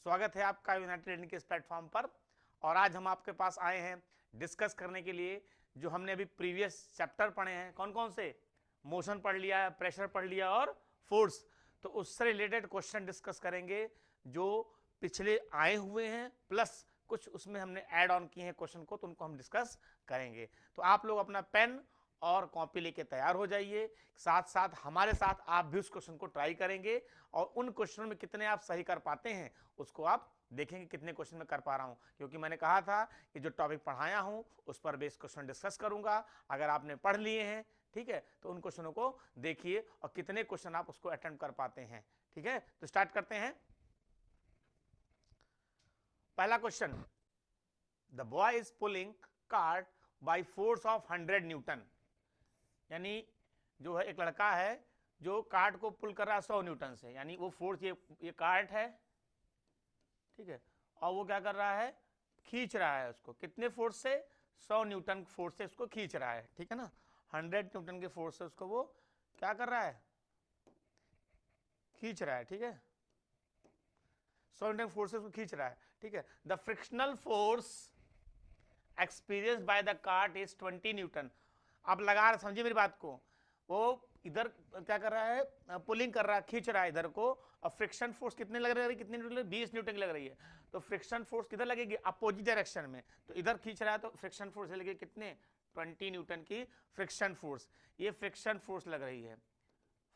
स्वागत है आपका यूनाइटेड लर्निंग के इस प्लेटफॉर्म पर। और आज हम आपके पास आए हैं डिस्कस करने के लिए जो हमने अभी प्रीवियस चैप्टर पढ़े हैं। कौन कौन से? मोशन पढ़ लिया, प्रेशर पढ़ लिया और फोर्स। तो उससे रिलेटेड क्वेश्चन डिस्कस करेंगे जो पिछले आए हुए हैं, प्लस कुछ उसमें हमने ऐड ऑन किए हैं क्वेश्चन को, तो उनको हम डिस्कस करेंगे। तो आप लोग अपना पेन और कॉपी लेके तैयार हो जाइए। साथ साथ हमारे साथ आप भी उस क्वेश्चन को ट्राई करेंगे और उन क्वेश्चन में कितने आप सही कर पाते हैं उसको आप देखेंगे कितने क्वेश्चन में कर पा रहा हूं। क्योंकि मैंने कहा था कि जो टॉपिक पढ़ाया हूं उस पर बेस क्वेश्चन डिस्कस करूंगा। अगर आपने पढ़ लिए हैं, ठीक है, तो उन क्वेश्चनों को देखिए और कितने क्वेश्चन आप उसको अटेम्प्ट कर पाते हैं। ठीक है, तो स्टार्ट करते हैं। पहला question, the boy is pulling cart by force of 100 Newton. यानी जो है एक लड़का है जो कार्ट को पुल कर रहा है 100 न्यूटन से। यानी वो फोर्स, ये कार्ट है, ठीक है, और वो क्या कर रहा है, खींच रहा है उसको। कितने फोर्स से? 100 न्यूटन फोर्स से उसको खींच रहा है। ठीक है ना, 100 न्यूटन के फोर्स से उसको वो क्या कर रहा है, खींच रहा है। ठीक है, 100 न्यूटन फोर्स से उसको खींच रहा है। ठीक है, the frictional force experience by the cart is 20 Newton. आप लगा रहे, समझिए मेरी बात को, वो इधर क्या कर रहा है, पुलिंग कर रहा है, खींच रहा है इधर को, और फ्रिक्शन फोर्स कितने लग रही है, कितने न्यूटन? 20 न्यूटन की लग रही है। तो फ्रिक्शन फोर्स किधर लगेगी? अपोजिट डायरेक्शन में। तो इधर खींच रहा है तो फ्रिक्शन फोर्स लगेगी कितने? 20 न्यूटन की फ्रिक्शन फोर्स। ये फ्रिक्शन फोर्स लग रही है।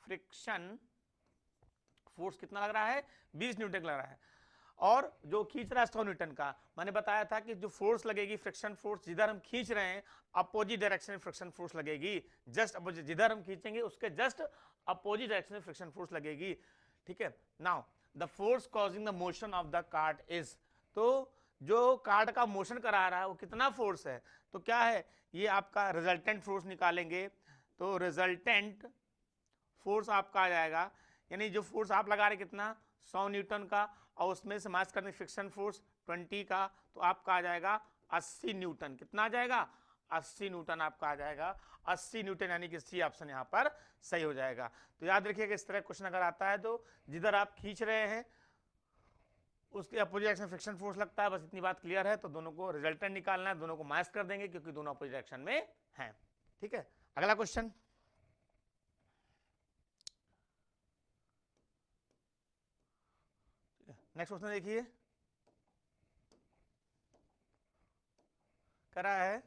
फ्रिक्शन फोर्स कितना लग रहा है? 20 न्यूटन लग रहा है। और जो खींच रहा है 100 न्यूटन का, मैंने बताया था कि जो फोर्स लगेगी, फ्रिक्शन फोर्स, जिधर हम खींच रहे हैं अपोजिट डायरेक्शन में फ्रिक्शन फोर्स लगेगी। जस्ट अपोजिट, जिधर हम खींचेंगे उसके जस्ट अपोजिट डायरेक्शन में फ्रिक्शन फोर्स लगेगी। ठीक है, now the force causing the motion of the cart is, तो जो कार्ट का मोशन करा रहा है वो कितना फोर्स है? तो क्या है, ये आपका रिजल्टेंट फोर्स निकालेंगे। तो रिजल्टेंट फोर्स आपका आ जाएगा, यानी जो फोर्स आप लगा रहे कितना, 100 न्यूटन का, और उसमें से माइनस करने फ्रिक्शन फोर्स 20 का, तो आपका आ जाएगा 80 न्यूटन। कितना आ जाएगा? 80 न्यूटन आपका आ जाएगा। 80 न्यूटन, यानी कि सी ऑप्शन यहाँ पर सही हो जाएगा। तो याद रखिएगा, इस तरह क्वेश्चन अगर आता है तो जिधर आप खींच रहे हैं उसके अपोजिट डायरेक्शन फ्रिक्शन फोर्स लगता है। बस इतनी बात क्लियर है। तो दोनों को रिजल्टेंट निकालना है, दोनों को माइनस कर देंगे क्योंकि दोनों अपोजिट डायरेक्शन में हैं। ठीक है, अगला क्वेश्चन, नेक्स्ट क्वेश्चन देखिए, करा है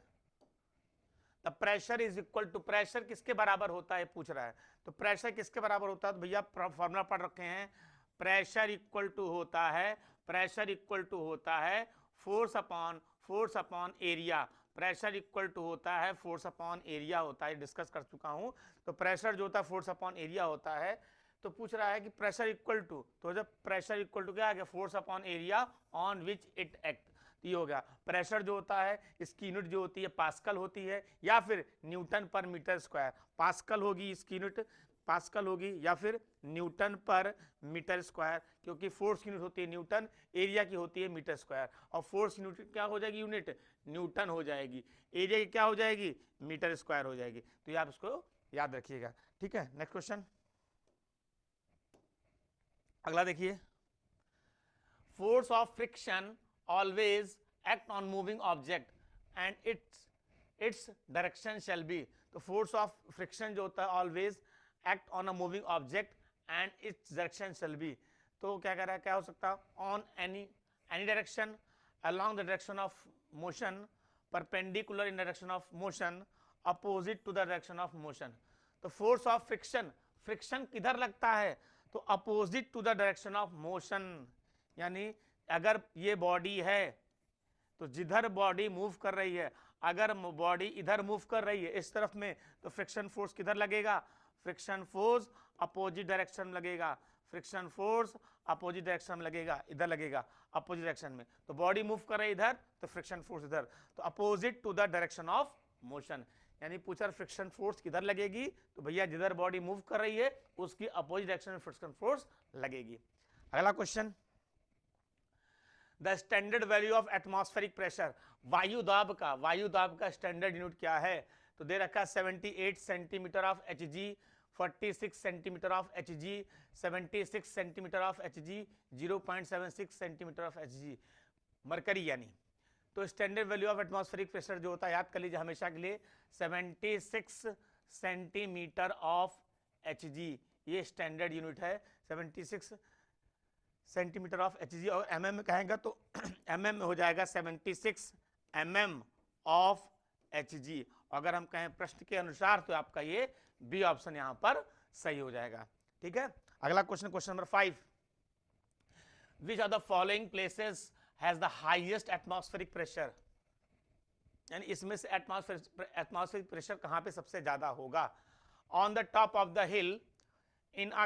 the pressure is equal to, pressure किसके बराबर होता है पूछ रहा है। तो प्रेशर किसके बराबर होता है? तो भैया फॉर्मूला पढ़ रखे हैं, प्रेशर इक्वल टू होता है, प्रेशर इक्वल टू होता है force upon area. Pressure equal to होता है फोर्स अपॉन एरिया होता है, डिस्कस कर चुका हूं। तो प्रेशर जो होता है फोर्स अपॉन एरिया होता है। तो पूछ रहा है कि प्रेशर इक्वल टू, तो जब प्रेशर इक्वल टू क्या आ गया, force upon area on which it act. ये हो गया। प्रेशर जो होता है इसकी यूनिट जो होती है पास्कल होती है, या फिर न्यूटन पर मीटर स्क्वायर। पास्कल होगी इसकी यूनिट, पास्कल होगी, या फिर न्यूटन पर मीटर स्क्वायर, क्योंकि फोर्स की यूनिट होती है न्यूटन, एरिया की होती है मीटर स्क्वायर। और फोर्स यूनिट क्या हो जाएगी, यूनिट न्यूटन हो जाएगी, एरिया की क्या हो जाएगी, मीटर स्क्वायर हो जाएगी। तो ये आप इसको याद रखिएगा। ठीक है, नेक्स्ट क्वेश्चन, अगला देखिए, force of friction always act on moving object and its direction shall be। तो फोर्स ऑफ फ्रिक्शन जो होता है always act on a moving object and its direction shall be। तो क्या कह रहा है, क्या हो सकता है, on any direction along the direction of motion, perpendicular in direction of motion, opposite to the direction of motion। तो फोर्स ऑफ फ्रिक्शन, फ्रिक्शन किधर लगता है, तो opposite to the direction of motion. यानी अगर ये बॉडी है तो जिधर बॉडी मूव कर रही है, अगर बॉडी इधर मूव कर रही है इस तरफ में, तो फ्रिक्शन फोर्स किधर लगेगा, फ्रिक्शन फोर्स अपोजिट डायरेक्शन में लगेगा, फ्रिक्शन फोर्स अपोजिट डायरेक्शन में लगेगा, इधर लगेगा अपोजिट डायरेक्शन में। तो बॉडी मूव कर रही है इधर, तो फ्रिक्शन फोर्स इधर, तो opposite to the direction of motion. यानी पूछा फ्रिक्शन फोर्स किधर लगेगी, तो भैया जिधर बॉडी मूव कर रही है उसकी अपोजिट डायरेक्शन में फ्रिक्शन फोर्स लगेगी। अगला question, the standard value of atmospheric pressure, वायु दाब का स्टैंडर्ड यूनिट क्या है? तो दे रखा 78 centimetre of Hg 46 centimetre of Hg, 76 centimetre of Hg, 0.76 centimetre of Hg mercury यानी। तो standard value of atmospheric pressure जो होता है याद कर लीजिए हमेशा के लिए 76 सेंटीमीटर ऑफ Hg, ये स्टैंडर्ड यूनिट है 76 सेंटीमीटर ऑफ Hg। और mm में कहेंगे तो mm में हो जाएगा 76 mm ऑफ Hg। अगर हम कहें प्रश्न के अनुसार तो आपका ये बी ऑप्शन यहां पर सही हो जाएगा। ठीक है, अगला question, question number 5, which are the following places has the highest atmospheric pressure, यानी इसमें से एटमॉस्फेरिक प्रेशर कहां पे सबसे ज्यादा होगा। On the top of the hill, in a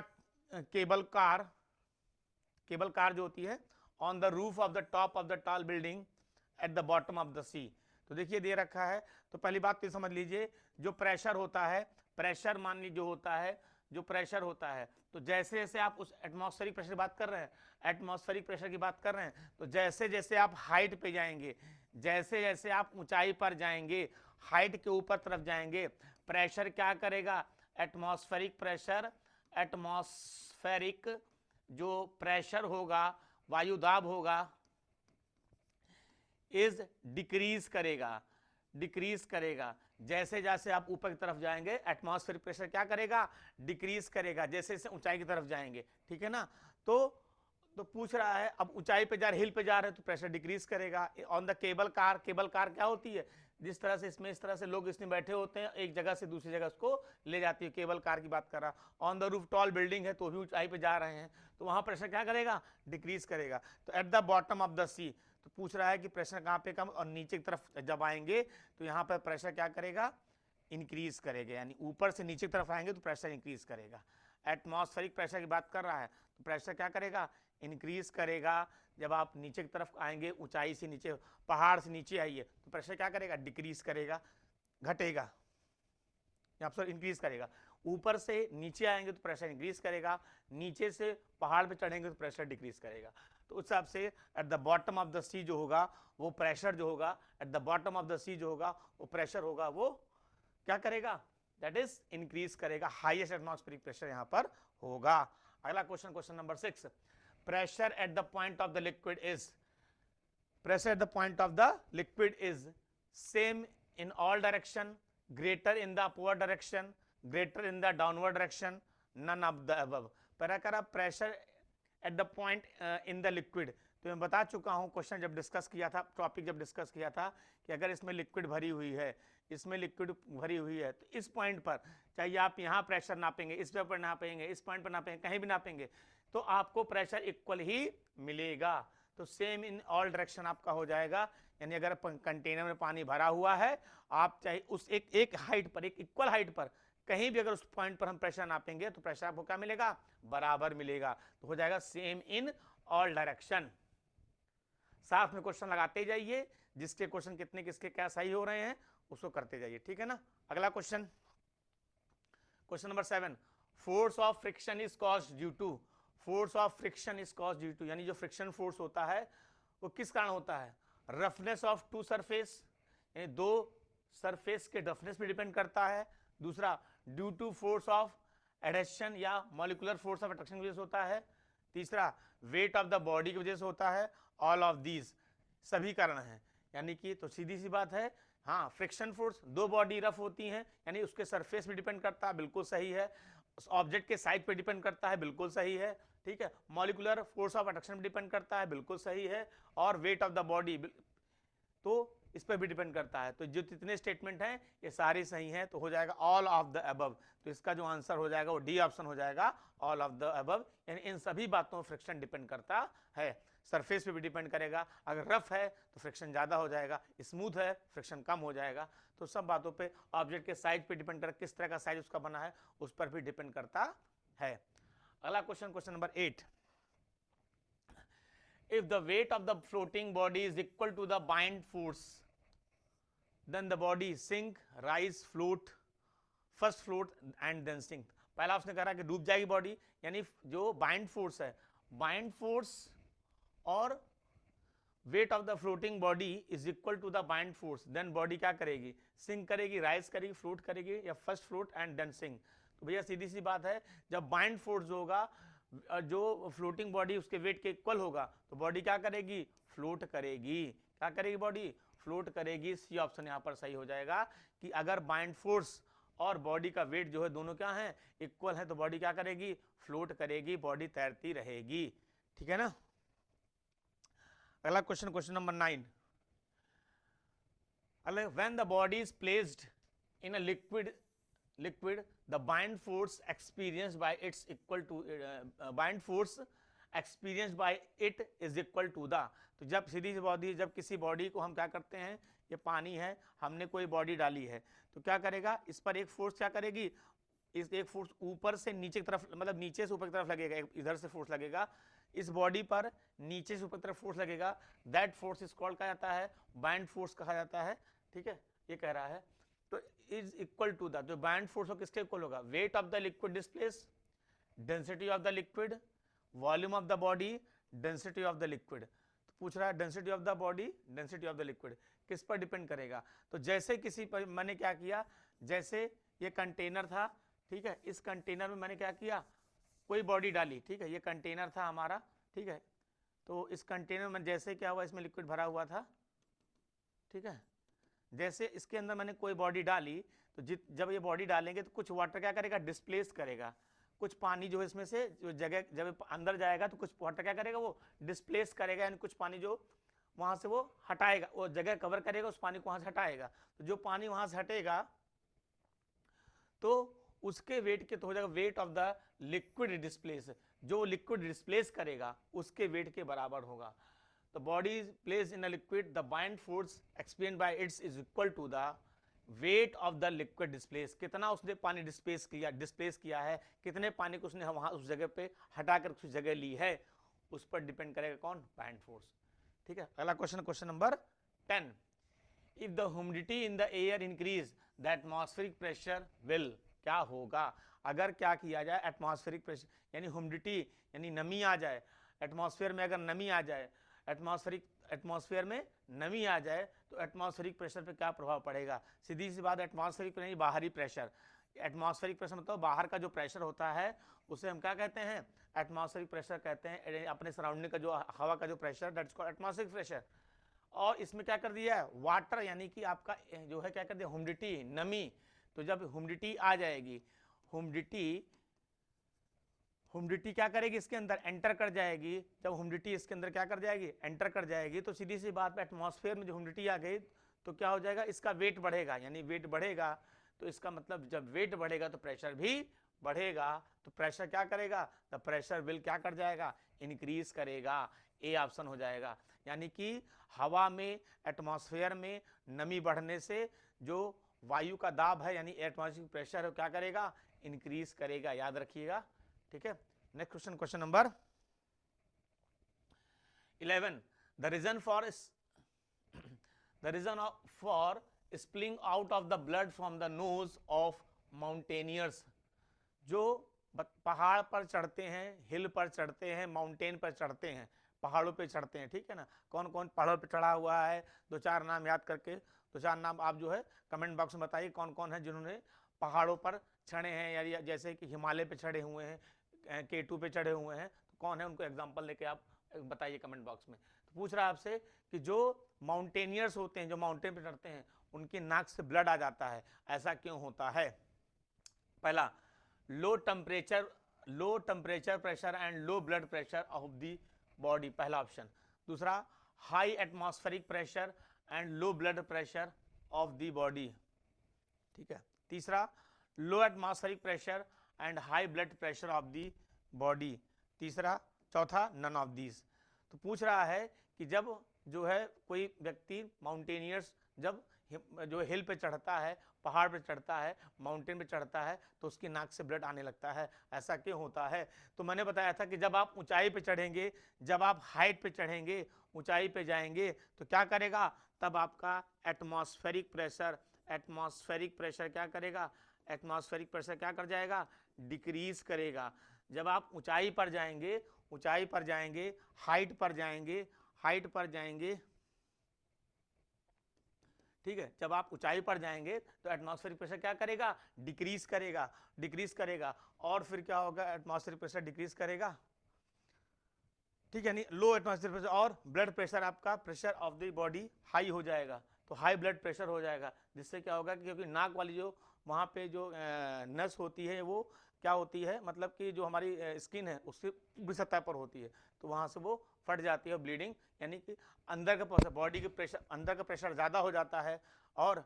cable car, cable car जो होती है, on the roof of the top of the tall building, at the bottom of the sea. तो देखिए दे रखा है, तो पहली बात तो समझ लीजिए जो प्रेशर होता है, प्रेशर मान लीजिए जो होता है, जो प्रेशर होता है, तो जैसे जैसे आप उस एटमॉस्फेरिक प्रेशर की बात कर रहे हैं, एटमॉस्फेरिक प्रेशर की बात कर रहे हैं, तो जैसे जैसे आप हाइट पे जाएंगे, जैसे जैसे आप ऊंचाई पर जाएंगे, हाइट के ऊपर तरफ जाएंगे, प्रेशर क्या करेगा, एटमॉस्फेरिक प्रेशर, एटमॉस्फेरिक जो प्रेशर होगा, वायुदाब होगा, इज डिक्रीज करेगा, डिक्रीज करेगा। जैसे जैसे आप ऊपर की तरफ जाएंगे एटमॉस्फेरिक प्रेशर क्या करेगा, डिक्रीज करेगा, जैसे जैसे ऊंचाई की तरफ जाएंगे। ठीक है ना, तो पूछ रहा है अब ऊंचाई पे जा रहे, हिल पे जा रहे हैं तो प्रेशर डिक्रीज करेगा। On the cable car, cable car क्या होती है, जिस तरह से इसमें इस तरह से लोग इसमें बैठे होते हैं, एक जगह से दूसरी जगह उसको ले जाती है, केबल कार की बात कर रहा। On the roof tall building है तो भी ऊंचाई पे जा रहे हैं, तो वहां प्रेशर क्या करेगा, डिक्रीज करेगा। तो at the bottom of the sea, तो पूछ रहा है कि प्रेशर कहाँ पे कम, और नीचे की तरफ जब आएंगे तो यहाँ पर प्रेशर क्या करेगा, इंक्रीज करेगा, यानी ऊपर से नीचे की तरफ आएंगे तो प्रेशर इंक्रीज करेगा। एटमॉस्फेरिक प्रेशर की बात कर रहा है तो प्रेशर क्या करेगा, इंक्रीज करेगा। जब आप नीचे की तरफ आएंगे, ऊंचाई से नीचे, पहाड़ से नीचे आइए तो प्रेशर क्या करेगा, डिक्रीज करेगा, घटेगा, यहाँ पर इंक्रीज करेगा। ऊपर से नीचे आएंगे तो प्रेशर इंक्रीज करेगा, नीचे से पहाड़ पे चढ़ेंगे तो प्रेशर डिक्रीज करेगा। तो उस हिसाब से at the bottom of the sea जो होगा वो प्रेशर जो होगा, at the bottom of the sea जो होगा वो प्रेशर होगा, वो क्या करेगा, दैट इज इंक्रीज करेगा, हाईएस्ट एटमॉस्फेरिक प्रेशर यहां पर होगा। अगला question, question number 6, pressure at the point of the liquid is, pressure at the point of the liquid is same in all direction, greater in the upward direction, greater in the downward direction, none of the above. Pressure at the point in the liquid, तो मैं बता चुका हूं question जब discuss किया था, topic जब discuss किया था कि अगर इसमें लिक्विड भरी हुई है, इसमें लिक्विड भरी हुई है, तो इस पॉइंट पर चाहिए आप यहाँ प्रेशर नापेंगे, इस पर नापेंगे, इस पॉइंट पर नापेंगे, कहीं भी नापेंगे तो आपको प्रेशर इक्वल ही मिलेगा। तो सेम इन ऑल डायरेक्शन आपका हो जाएगा, यानी अगर कंटेनर में पानी भरा हुआ है, आप चाहे उस एक हाइट पर, एक इक्वल हाइट पर कहीं भी अगर उस पॉइंट पर हम प्रेशर नापेंगे तो प्रेशर आपको क्या मिलेगा, बराबर मिलेगा। तो हो जाएगा सेम इन ऑल डायरेक्शन। साथ में क्वेश्चन लगाते जाइए, जिसके क्वेश्चन कितने किसके क्या सही हो रहे हैं उसको करते जाइए। ठीक है ना, अगला question, question number 7, force of friction is caused due to, force of friction is caused due to, यानी जो फ्रिक्शन फोर्स होता है वो किस कारण होता है, रफनेस ऑफ टू सरफेस, यानी दो सरफेस के रफनेस पे डिपेंड करता है। दूसरा due to force of adhesion या मॉलिक्यूलर फोर्स ऑफ अट्रैक्शन की वजह से होता है। तीसरा वेट ऑफ द बॉडी की वजह से होता है। ऑल ऑफ दीज सभी कारण हैं, यानी कि तो सीधी सी बात है, हाँ फ्रिक्शन फोर्स, दो बॉडी रफ होती हैं यानी उसके सरफेस पे डिपेंड करता है, बिल्कुल सही है। उस ऑब्जेक्ट के साइज पे डिपेंड करता है, बिल्कुल सही है। ठीक है, मॉलिक्यूलर फोर्स ऑफ अट्रैक्शन पे डिपेंड करता है, बिल्कुल सही है। और वेट ऑफ द बॉडी तो इस पर भी डिपेंड करता है। तो जो जितने स्टेटमेंट हैं ये सारे सही हैं, तो हो जाएगा ऑल ऑफ द अबव। तो इसका जो आंसर हो जाएगा वो डी ऑप्शन हो जाएगा, ऑल ऑफ द अबव। यानी इन सभी बातों में फ्रिक्शन डिपेंड करता है। सरफेस पे भी डिपेंड करेगा, अगर रफ है तो फ्रिक्शन ज़्यादा हो जाएगा, स्मूथ है फ्रिक्शन कम हो जाएगा। तो सब बातों पे, ऑब्जेक्ट के साइज पे डिपेंड कर, किस तरह का साइज उसका बना है उस पर भी डिपेंड करता है। अगला question, question number 8, if the weight of the floating body is equal to the bind force, then the body sink, rise, float, first float and then sink। पहला उसने कहा कि डूब जाएगी बॉडी, यानी जो बाइंड फोर्स है, बाइंड फोर्स और weight of the floating body is equal to the bind force, then body क्या करेगी, सिंक करेगी, राइज करेगी, फ्लोट करेगी, या first float and then sink. तो भैया सीधी सी बात है, जब बाइंड फोर्स होगा जो फ्लोटिंग बॉडी उसके वेट के इक्वल होगा तो बॉडी क्या करेगी, फ्लोट करेगी। क्या करेगी बॉडी, फ्लोट करेगी। सी ऑप्शन यहाँ पर सही हो जाएगा कि अगर बाइंड फोर्स और बॉडी का वेट जो है दोनों क्या है, इक्वल है, तो बॉडी क्या करेगी, फ्लोट करेगी, बॉडी तैरती रहेगी। ठीक है ना। अगला question, question number 9। When the body is placed in a liquid the bind force experienced by its equal to bind force experienced by it is equal to the। तो जब सीधी सी बॉडी, जब किसी बॉडी को हम क्या करते हैं, ये पानी है, हमने कोई बॉडी डाली है, तो क्या करेगा, इस पर एक फोर्स क्या करेगी, इस एक फोर्स ऊपर से नीचे की तरफ, मतलब नीचे से ऊपर की तरफ लगेगा, इधर से फोर्स लगेगा, इस बॉडी पर नीचे से ऊपर की तरफ फोर्स लगेगा, दैट फोर्स इज कॉल्ड कहा जाता है बाइंड फोर्स कहा जाता है। ठीक है, ये कह रहा है। तो इज इक्वल टू द, जो बाइंड फोर्स हो किसके इक्वल होगा, wait of the liquid displace, density of the liquid, volume of the body, density of the liquid. तो पूछ रहा है density of the body, density of the liquid किस पर डिपेंड करेगा। तो जैसे किसी पर मैंने क्या किया, जैसे ये कंटेनर था, ठीक है, इस कंटेनर में मैंने क्या किया, कोई बॉडी डाली, ठीक है, ये कंटेनर था हमारा, ठीक है, तो इस कंटेनर में जैसे क्या हुआ, इसमें लिक्विड भरा हुआ था, ठीक है, जैसे इसके अंदर मैंने कोई बॉडी डाली, तो जब ये बॉडी डालेंगे तो कुछ वाटर क्या करेगा, डिस्प्लेस करेगा, कुछ पानी जो है इसमें से जो जगह, जब अंदर जाएगा तो कुछ वाटर क्या करेगा, वो डिस्प्लेस करेगा, यानी कुछ पानी जो वहां से वो हटाएगा, वो जगह कवर करेगा, उस पानी को वहां से हटाएगा। तो जो पानी वहां से हटेगा तो उसके वेट के तो हो जाएगा wait of the liquid displace, जो लिक्विड डिस्प्लेस करेगा उसके वेट के बराबर होगा। The body is placed in a liquid, the bind force experienced by its is equal to the weight of the liquid displaced। कितना उसने पानी डिस्प्लेस किया है, कितने पानी को उसने वहां उस जगह पे हटाकर उस जगह ली है, उस पर डिपेंड करेगा कौन, बाइंड फोर्स। ठीक है, अगला question, question number 10। If the humidity in the air increase the atmospheric pressure will, क्या होगा अगर क्या किया जाए, एटमॉस्फेरिक प्रेशर यानी ह्यूमिडिटी यानी नमी आ जाए, एटमॉस्फेयर में अगर नमी आ जाए, एटमॉस्फेयर में नमी आ जाए तो एटमॉस्फेरिक प्रेशर पे क्या प्रभाव पड़ेगा। सीधी सी बात, एटमॉस्फेरिक नहीं, बाहरी प्रेशर। एटमॉस्फेरिक प्रेशर मतलब बाहर का जो प्रेशर होता है उसे हम क्या कहते हैं, एटमॉस्फेरिक प्रेशर कहते हैं। अपने सराउंडिंग का जो हवा का जो pressure, that's called atmospheric pressure. और इसमें क्या कर दिया है, वाटर यानी कि आपका जो है क्या कर दिया, ह्यूमिडिटी, नमी। तो जब ह्यूमिडिटी आ जाएगी, ह्यूमिडिटी क्या करेगी, इसके अंदर एंटर कर जाएगी। जब ह्यूमिडिटी इसके अंदर क्या कर जाएगी, एंटर कर जाएगी, तो सीधी सी बात, एटमॉस्फेयर में जो ह्यूमिडिटी आ गई तो क्या हो जाएगा, इसका वेट बढ़ेगा, यानी वेट बढ़ेगा तो इसका मतलब जब वेट बढ़ेगा तो प्रेशर भी बढ़ेगा। तो प्रेशर क्या करेगा, द प्रेशर विल क्या कर जाएगा, इंक्रीज करेगा। ए ऑप्शन हो जाएगा। यानी कि हवा में, एटमॉस्फेयर में नमी बढ़ने से जो वायु का दाब है यानी एटमॉस्फेरिक प्रेशर है क्या करेगा, इंक्रीज करेगा, याद रखिएगा। ठीक है, next question, question number 11। The reason for spilling out of the blood from the nose of mountaineers. जो पहाड़ पर चढ़ते हैं, हिल पर चढ़ते हैं, माउंटेन पर चढ़ते हैं, पहाड़ों पे चढ़ते हैं, ठीक है ना। कौन कौन पहाड़ों पे चढ़ा हुआ है, दो चार नाम याद करके, दो चार नाम आप जो है कमेंट बॉक्स में बताइए कौन कौन है जिन्होंने पहाड़ों पर चढ़े हैं, या जैसे कि हिमालय पे चढ़े हुए हैं, K2 पे चढ़े हुए हैं, तो कौन है, उनको एग्जांपल लेके आप बताइए कमेंट बॉक्स में। तो पूछ रहा है आपसे कि जो माउंटेनियर्स होते हैं, जो माउंटेन पे चढ़ते हैं, उनकी नाक से ब्लड आ जाता है, ऐसा क्यों होता है। पहला, low temperature pressure and low blood pressure of the body, पहला ऑप्शन। दूसरा, high atmospheric pressure and low blood pressure of the body, ठीक है। तीसरा, लो atmospheric pressure and high blood pressure of the body. तीसरा, चौथा, नन ऑफ दीज। तो पूछ रहा है कि जब जो है कोई व्यक्ति माउंटेनियर्स जब जो हिल पे चढ़ता है, पहाड़ पे चढ़ता है, माउंटेन पे चढ़ता है, तो उसकी नाक से ब्लड आने लगता है, ऐसा क्यों होता है। तो मैंने बताया था कि जब आप ऊंचाई पे चढ़ेंगे, जब आप हाइट पे चढ़ेंगे, ऊंचाई पे जाएंगे, तो क्या करेगा, तब आपका एटमॉस्फेरिक प्रेशर क्या करेगा, एटमॉस्फेरिक प्रेशर क्या कर जाएगा, डिक्रीज करेगा। जब आप ऊंचाई पर जाएंगे, हाइट पर जाएंगे, ठीक है। जब आप ऊंचाई पर जाएंगे तो एटमॉस्फेरिक प्रेशर क्या करेगा, डिक्रीज करेगा और फिर क्या होगा, एटमॉस्फेरिक प्रेशर डिक्रीज करेगा, ठीक है, नहीं लो एटमॉस्फेरिक प्रेशर, और ब्लड प्रेशर आपका pressure of the body high हो जाएगा, तो हाई ब्लड प्रेशर हो जाएगा, जिससे क्या होगा कि क्योंकि नाक वाली जो वहाँ पे जो नस होती है वो क्या होती है, मतलब कि जो हमारी स्किन है उससे ऊपरी सतह पर होती है, तो वहाँ से वो फट जाती है ब्लीडिंग, यानी कि अंदर का बॉडी के प्रेशर, अंदर का प्रेशर ज़्यादा हो जाता है और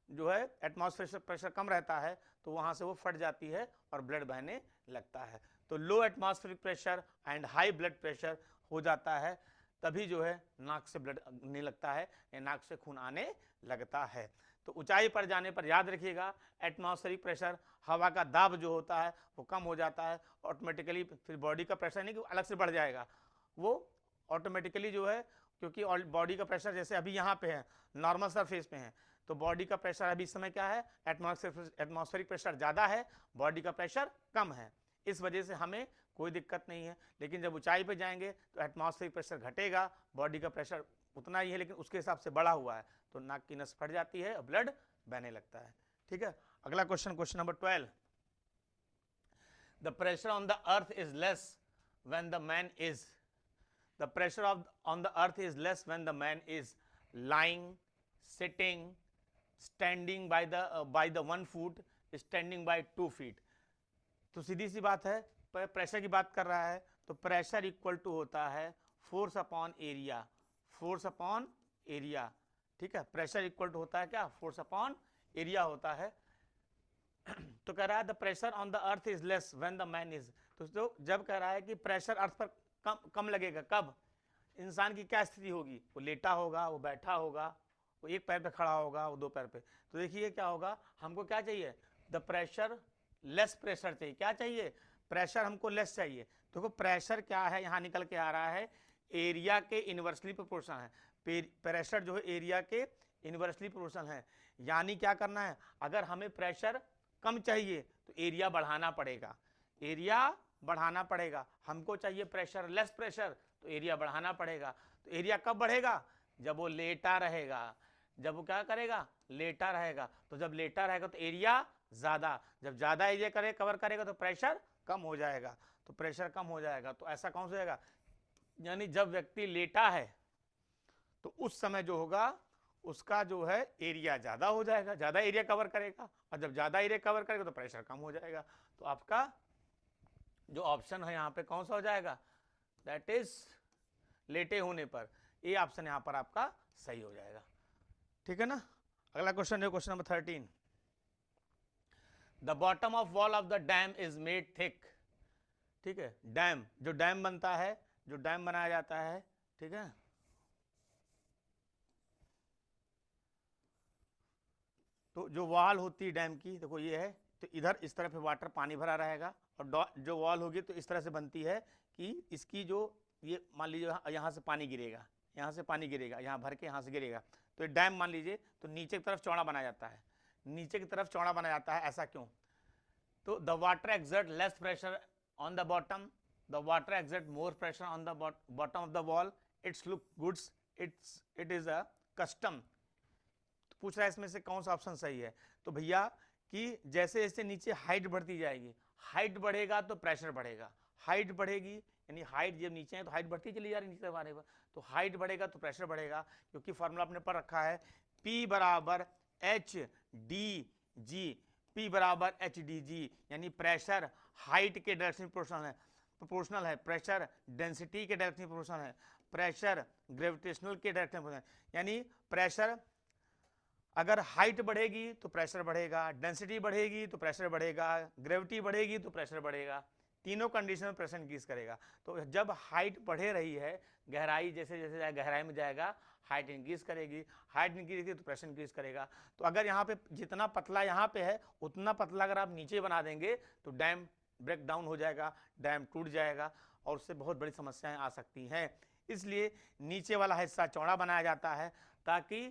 जो है एटमॉस्फेरिक प्रेशर कम रहता है, तो वहाँ से वो फट जाती है और ब्लड बहने लगता है। तो लो atmospheric pressure and high blood pressure हो जाता है, तभी जो है नाक से ब्लड आने लगता है या नाक से खून आने लगता है। तो ऊंचाई पर जाने पर याद रखिएगा एटमॉस्फेरिक प्रेशर, हवा का दाब जो होता है वो कम हो जाता है ऑटोमेटिकली, फिर बॉडी का प्रेशर नहीं कि अलग से बढ़ जाएगा, वो ऑटोमेटिकली जो है, क्योंकि बॉडी का प्रेशर जैसे अभी यहाँ पे है, नॉर्मल सरफेस पे है, तो बॉडी का प्रेशर अभी इस समय क्या है, एटमॉस्फेरिक प्रेशर ज़्यादा है, बॉडी का प्रेशर कम है, इस वजह से हमें कोई दिक्कत नहीं है। लेकिन जब ऊंचाई पे जाएंगे तो एटमॉस्फेरिक प्रेशर घटेगा, बॉडी का प्रेशर उतना ही है लेकिन उसके हिसाब से बढ़ा हुआ है, तो नाक की नस फट जाती है और ब्लड बहने लगता है। ठीक है, अगला question, question number 12, the pressure on the earth is less when the man is, the pressure on the earth is less when the man is lying, sitting, standing by the 1 foot, standing by 2 feet। तो सीधी सी बात है, pressure की बात कर रहा है तो pressure equal to होता है force upon area, force upon area, ठीक है, प्रेशर इक्वल टू होता है क्या, फोर्स अपॉन एरिया होता है। तो कह रहा है the pressure on the earth is less when the man is, तो जब कह रहा है कि प्रेशर अर्थ पर कम लगेगा, कब, इंसान की क्या स्थिति होगी, वो लेटा होगा, वो बैठा होगा, वो एक पैर पे खड़ा होगा, वो 2 पैर पे, तो देखिए क्या होगा, हमको क्या चाहिए, द प्रेशर, लेस प्रेशर चाहिए, क्या चाहिए, प्रेशर हमको लेस चाहिए। देखो प्रेशर क्या है, यहाँ निकल के आ रहा है एरिया के इनवर्सली प्रोपोर्शनल है, प्रेशर जो है एरिया के इनवर्सली प्रोपोर्शनल है, यानी क्या करना है, अगर हमें प्रेशर कम चाहिए तो एरिया बढ़ाना पड़ेगा, एरिया बढ़ाना पड़ेगा, हमको चाहिए प्रेशर लेस प्रेशर, तो एरिया बढ़ाना पड़ेगा। तो एरिया कब बढ़ेगा, जब वो लेटा रहेगा, जब वो क्या करेगा, लेटा रहेगा, तो जब लेटा रहेगा तो एरिया ज्यादा, जब ज्यादा एरिया कवर करेगा तो प्रेशर कम हो जाएगा, तो प्रेशर कम हो जाएगा, तो ऐसा कौन सा होगा, यानी जब व्यक्ति लेटा है तो उस समय जो होगा उसका जो है एरिया ज्यादा हो जाएगा, ज्यादा एरिया कवर करेगा, और जब ज्यादा एरिया कवर करेगा तो प्रेशर कम हो जाएगा। तो आपका जो ऑप्शन है यहाँ पे कौन सा हो जाएगा, दैट इज लेटे होने पर, ये ऑप्शन यहाँ पर आपका सही हो जाएगा। ठीक है ना, अगला क्वेश्चन है question number 13, the bottom of wall of the dam is made thick. ठीक है, डैम, जो डैम बनता है, जो डैम बनाया जाता है, ठीक है, तो जो वॉल होती है डैम की, देखो ये है, तो इधर इस तरफ वाटर पानी भरा रहेगा, और जो वॉल होगी तो इस तरह से बनती है कि इसकी जो ये मान लीजिए यहाँ से पानी गिरेगा, यहाँ से पानी गिरेगा, यहाँ भर के यहाँ से गिरेगा, तो ये डैम मान लीजिए, तो नीचे की तरफ चौड़ा बनाया जाता है, नीचे की तरफ चौड़ा बनाया जाता है, ऐसा क्यों, तो the water exert less pressure on the bottom, the water exert more pressure on the bottom of the wall, it's look goods, it is a custom. पूछ रहा है इसमें से कौन सा ऑप्शन सही है, तो भैया कि जैसे जैसे नीचे हाइट बढ़ती जाएगी, हाइट बढ़ेगा तो प्रेशर बढ़ेगा, हाइट बढ़ेगी यानी हाइट जब नीचे है तो हाइट बढ़ती चली जा रही नीचे वाले पर, तो हाइट बढ़ेगा तो प्रेशर बढ़ेगा, क्योंकि फॉर्मूला आपने पढ़ रखा है P बराबर एच डी जी, P बराबर एच डी जी, यानी प्रेशर हाइट के डायरेक्शन प्रोपोर्शनल है, प्रेशर डेंसिटी के डायरेक्शन प्रोपोर्शनल है, प्रेशर ग्रेविटेशनल के डायरेक्शन प्रोपोर्शनल, यानी प्रेशर अगर हाइट बढ़ेगी तो प्रेशर बढ़ेगा, डेंसिटी बढ़ेगी तो प्रेशर बढ़ेगा, ग्रेविटी बढ़ेगी तो प्रेशर बढ़ेगा, तीनों कंडीशन में प्रेशर इंक्रीज करेगा। तो जब हाइट बढ़े रही है, गहराई जैसे जैसे गहराई में जाएगा हाइट इंक्रीज करेगी, हाइट इंक्रीज करेगी तो प्रेशर इंक्रीज करेगा। तो अगर यहाँ पे जितना पतला यहाँ पे है उतना पतला अगर आप नीचे बना देंगे तो डैम ब्रेक डाउन हो जाएगा, डैम टूट जाएगा और उससे बहुत बड़ी समस्याएं आ सकती हैं। इसलिए नीचे वाला हिस्सा चौड़ा बनाया जाता है ताकि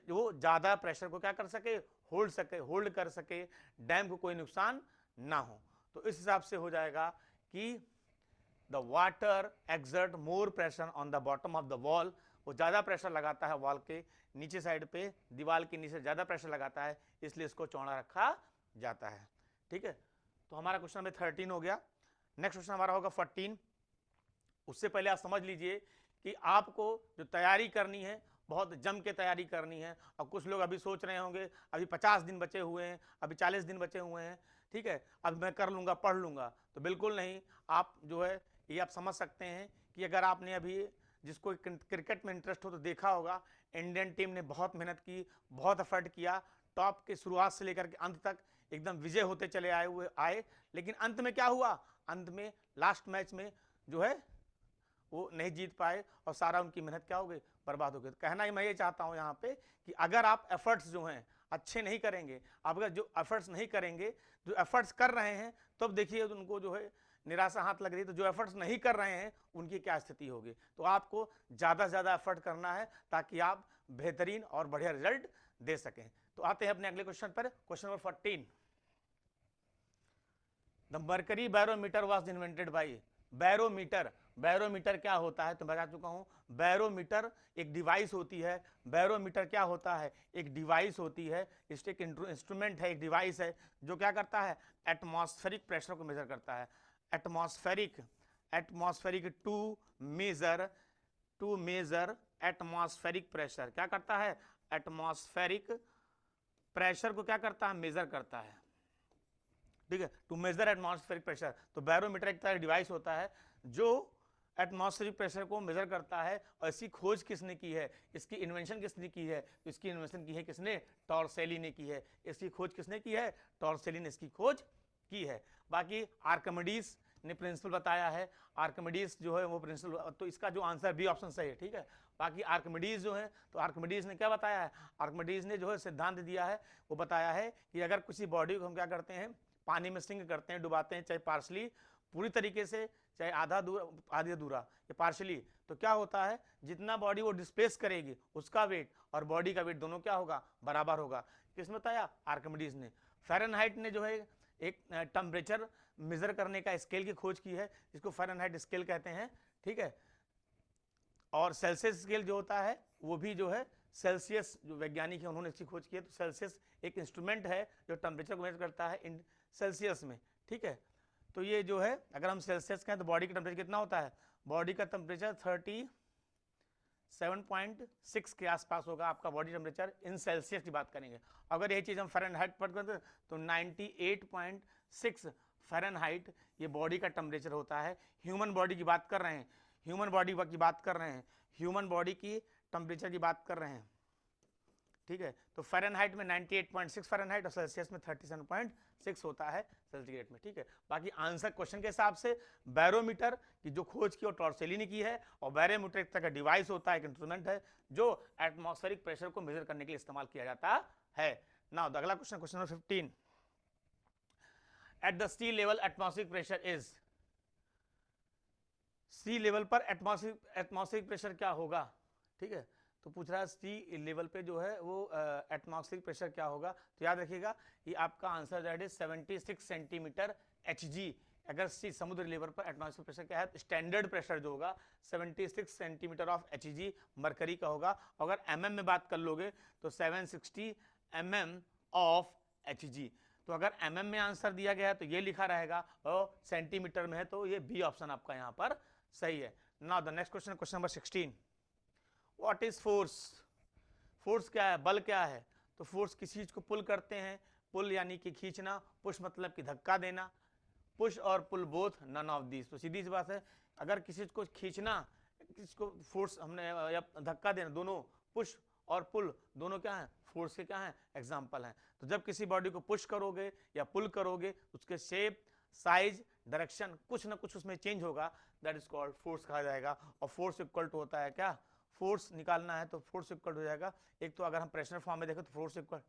वो ज़्यादा प्रेशर को क्या कर सके, होल्ड कर सके, डैम को कोई नुकसान ना हो। तो इस हिसाब से हो जाएगा कि the water exert more pressure on the bottom of the wall, वो ज़्यादा प्रेशर लगाता है वॉल के नीचे साइड पे, दीवार के नीचे ज़्यादा प्रेशर लगाता है, इसलिए इसको चौड़ा रखा जाता है। ठीक है, तो हमारा क्वेश्चन नंबर 13 हो गया। नेक्स्ट क्वेश्चन हमारा होगा 14। उससे पहले आप समझ लीजिए कि आपको जो तैयारी करनी है बहुत जम के तैयारी करनी है। और कुछ लोग अभी सोच रहे होंगे अभी 50 दिन बचे हुए हैं, अभी 40 दिन बचे हुए हैं, ठीक है, अब मैं कर लूँगा, पढ़ लूँगा, तो बिल्कुल नहीं। आप जो है ये आप समझ सकते हैं कि अगर आपने अभी जिसको क्रिकेट में इंटरेस्ट हो तो देखा होगा इंडियन टीम ने बहुत मेहनत की, बहुत एफर्ट किया, टॉप के शुरुआत से लेकर के अंत तक एकदम विजय होते चले आए, लेकिन अंत में क्या हुआ, अंत में लास्ट मैच में जो है वो नहीं जीत पाए और सारा उनकी मेहनत क्या हो गई, बर्बाद हो गई। तो कहना ही मैं ये चाहता हूँ यहाँ पे कि अगर आप एफर्ट्स जो हैं अच्छे नहीं करेंगे, आप अगर जो एफर्ट्स नहीं करेंगे, जो एफर्ट्स कर रहे हैं तब देखिए उनको जो है निराशा हाथ लग रही है, तो जो एफर्ट्स नहीं कर रहे हैं उनकी क्या स्थिति होगी। तो आपको ज़्यादा से ज़्यादा एफर्ट करना है ताकि आप बेहतरीन और बढ़िया रिजल्ट दे सकें। तो आते हैं अपने अगले क्वेश्चन पर, question number 14। The mercury barometer was invented by. Barometer, barometer क्या होता है तो बता चुका हूं। बैरोमीटर एक डिवाइस होती है। बैरोमीटर क्या होता है, एक डिवाइस होती है, इससे एक इंस्ट्रूमेंट है, एक डिवाइस है जो क्या करता है, एटमॉस्फेरिक प्रेशर को मेजर करता है। Atmospheric, atmospheric to measure atmospheric pressure, क्या करता है, एटमॉस्फेरिक प्रेशर को क्या करता है, मेजर करता है। ठीक है, टू मेजर एटमॉस्फेरिक प्रेशर। तो बैरोमीटर एक तरह का डिवाइस होता है जो एटमॉस्फेरिक प्रेशर को मेजर करता है। और इसकी खोज किसने की है, इसकी इन्वेंशन किसने की है, तो इसकी इन्वेंशन की है किसने, टॉर्सेली ने की है। इसकी खोज किसने की है, टॉर्सेली ने इसकी खोज की है। बाकी आर्किमिडीज ने प्रिंसिपल बताया है, आर्किमिडीज जो है वो प्रिंसिपल, तो इसका जो आंसर बी ऑप्शन सही है। ठीक है, बाकी आर्किमिडीज जो है, तो आर्किमिडीज ने क्या बताया है, आर्किमिडीज ने जो है सिद्धांत दिया है, वो बताया है कि अगर किसी बॉडी को हम क्या करते हैं, पानी में सिंक करते हैं, डुबाते हैं, चाहे पार्शली पूरी तरीके से, चाहे आधा अधूरा या पार्शली, तो क्या होता है, जितना बॉडी वो डिस्प्लेस करेगी उसका वेट और बॉडी का वेट दोनों क्या होगा, बराबर होगा। किसने बताया, आर्किमिडीज ने। फ़ारेनहाइट ने जो है एक टेम्परेचर मेजर करने का स्केल की खोज की है, जिसको फ़ारेनहाइट स्केल कहते हैं। ठीक है, और सेल्सियस स्केल जो होता है वो भी जो है सेल्सियस, जो वैज्ञानिक है उन्होंने इसकी खोज की है। तो सेल्सियस एक इंस्ट्रूमेंट है जो टेम्परेचर को मेजर करता है इन सेल्सियस में। ठीक है, तो ये जो है अगर हम सेल्सियस कहें तो बॉडी का टेम्परेचर कितना होता है, बॉडी का टेम्परेचर 37.6 के आसपास होगा आपका बॉडी टेम्परेचर, इन सेल्सियस की बात करेंगे। अगर ये चीज़ हम फ़ारेनहाइट पर करते तो 98.6 फ़ारेनहाइट ये बॉडी का टेम्परेचर होता है। ह्यूमन बॉडी की बात कर रहे हैं, ह्यूमन बॉडी की बात कर रहे हैं, ह्यूमन बॉडी की टेम्परेचर की बात कर रहे हैं। ठीक है, तो फ़ारेनहाइट में 98.6 फ़ारेनहाइट और सेल्सियस में 37.6 होता है सेल्सियस में। ठीक है, बाकी आंसर क्वेश्चन के हिसाब से बैरोमीटर की जो खोज की वो टॉर्सेली ने की है, और बैरोमीटर एक तरह का डिवाइस होता है, एक इंस्ट्रूमेंट है जो एटमॉस्फेरिक प्रेशर को मेजर करने के लिए इस्तेमाल किया जाता है। नाउ अगला question, question number 15। At the sea level atmospheric pressure is, sea level पर एटमॉस्फेरिक प्रेशर क्या होगा। ठीक है, तो पूछ रहा है सी लेवल पे जो है वो एटमॉस्फेरिक प्रेशर क्या होगा। तो याद रखिएगा ये आपका answer that is 76 centimetre Hg। अगर सी समुद्र लेवल पर एटमॉस्फेरिक प्रेशर क्या है, स्टैंडर्ड प्रेशर जो होगा 76 सेंटीमीटर ऑफ Hg मरकरी का होगा। अगर mm में बात कर लोगे तो 760 mm ऑफ Hg। तो अगर mm में आंसर दिया गया है तो ये लिखा रहेगा, और सेंटीमीटर में है तो ये बी ऑप्शन आपका यहाँ पर सही है। Now the next question, question number 16। What is force, force क्या है, बल क्या है। तो फोर्स किसी चीज को पुल करते हैं, पुल यानी कि खींचना, पुश मतलब कि धक्का देना, पुश और पुल बोथ नन ऑफ दीज। तो सीधी सी बात है, अगर किसी चीज को खींचना, किसको फोर्स हमने, या धक्का देना, दोनों पुश और पुल दोनों क्या है, फोर्स के क्या है, एग्जाम्पल हैं। तो जब किसी बॉडी को पुश करोगे या पुल करोगे, उसके शेप, साइज, डायरेक्शन कुछ ना कुछ उसमें चेंज होगा, दैट इज कॉल्ड फोर्स कहा जाएगा। और फोर्स इक्वल टू होता है क्या, फोर्स निकालना है तो फोर्स इक्वल हो जाएगा, एक तो अगर हम प्रेशर फॉर्म में देखें तो force equal,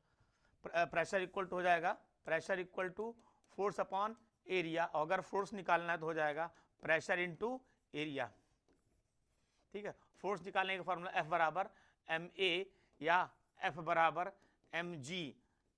pressure equal to हो जाएगा, pressure equal to force upon area. और अगर फोर्स निकालना है तो हो जाएगा प्रेशर इनटू एरिया। ठीक है, फोर्स निकालने का फॉर्मूला F बराबर ma या F बराबर mg।